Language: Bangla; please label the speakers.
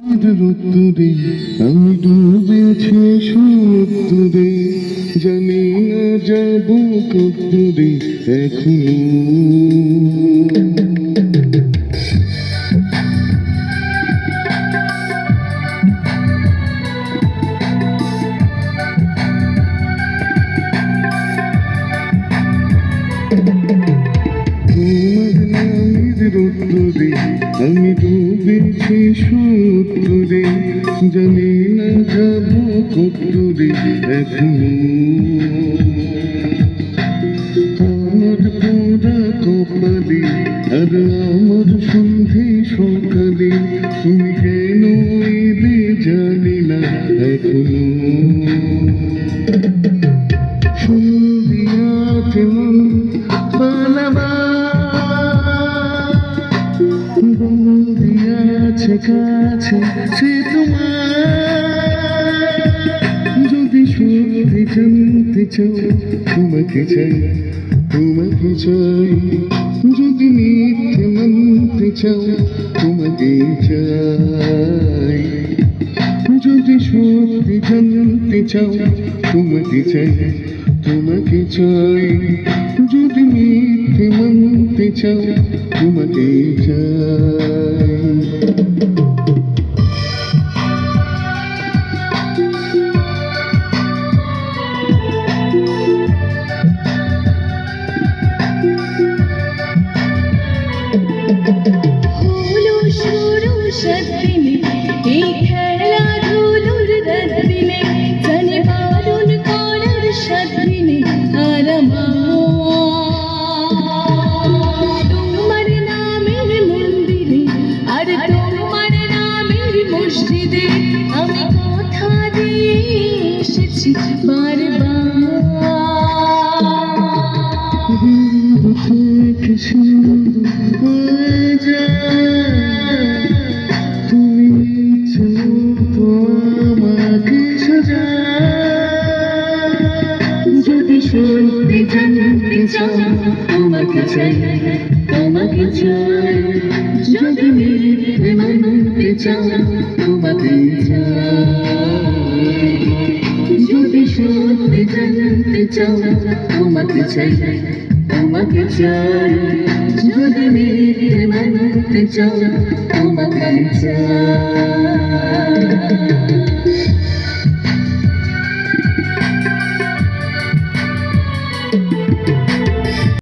Speaker 1: রোদ্দুরে আমি ডুবেছি সমুদ্রে, জানি না যাব কতদূরে এখনো। তোমার নামের রোদ্দুরে আমি ডুবেছি সমুদ্রে, জানি না যাব কতদূরে এখনো। আমার পোড়া কপালে আর আমার সন্ধে সকালে তুমি কেন এলে জানি না এখনো। সন্ধিয়া কেমন পালাবা বন্দি আছে কাছে সে তোমার, যদি সত্যি জানতে চাও তোমাকে চাই, তোমাকে চাই, যদি মিথ্যে মানতে চাও তোমাকে চাই, যদি সত্যি জানতে চাও তোমাকে চাই, তোমাকে চাই, যদি মিথ্যে মানতে চাও তোমাকে চাই।
Speaker 2: হলো শুরু সদিনে এই খেলাধুলোর রাতদিনে, জানে বারণ করার সদিনে আর তোমার নামের মন্দিরে আর তোমার নামের মসজিদে আমি কথা দিয়ে এসেছি বারবার।
Speaker 1: তুমি আমাকে সাজা, যদি সত্যি জানতে চাও তোমাকে চাই, তোমাকে চাই, যদি মিথ্যে মানতে চাও তোমাকে চাই, যদি সত্যি জানতে চাও তোমাকে চাই, তোমাকে চাই, যদি মিথ্যে মানতে চাও তোমাকে চাই।